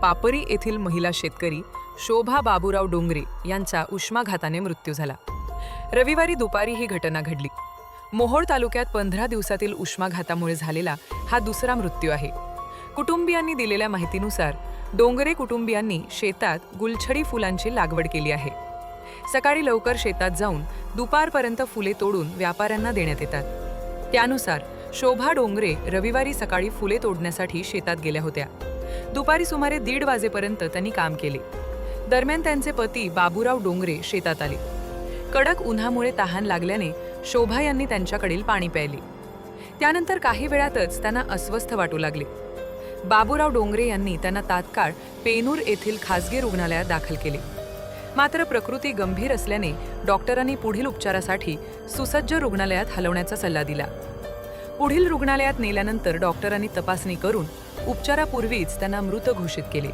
पापरी येथील महिला शेतकरी शोभा बाबूराव डोंगरे यांचा उष्माघाताने मृत्यू झाला। रविवारी दुपारी ही घटना घडली। मोहोळ तालुक्यात 15 दिवसातील उष्माघातामुळे झालेला हा दुसरा मृत्यू आहे। कुटुंबियांनी दिलेल्या माहितीनुसार डोंगरे कुटुंबियांनी शेतात गुलछडी फुलांची लागवड केली आहे। सकाळी लवकर शेतात जाऊन दुपारपर्यंत फुले तोडून व्यापाऱ्यांना देण्यात येतात। त्यानुसार शोभा डोंगरे रविवारी सकाळी फुले तोडण्यासाठी शेतात गेल्या होत्या। दुपारी सुमारे 1:30 वाजेपर्यंत त्यांनी काम केले। दरम्यान त्यांचे पती बाबूराव डोंगरे शेतात आले। कडक उन्हामुळे तहान लागल्याने शोभा यांनी त्यांच्याकडील पाणी प्यायले। त्यानंतर काही वेळातच त्यांना अस्वस्थ वाटू लागले। बाबूराव डोंगरे यांनी त्यांना तात्काळ पेनूर येथील खासगी रुग्णालयात दाखल केले। मात्र प्रकृती गंभीर असल्याने डॉक्टरांनी पुढील उपचारासाठी सुसज्ज रुग्णालयात हलवण्याचा सल्ला दिला। पुढील रुग्णालयात नेल्यानंतर डॉक्टरांनी तपासणी करून उपचारापूर्वीच त्यांना मृत घोषित केले।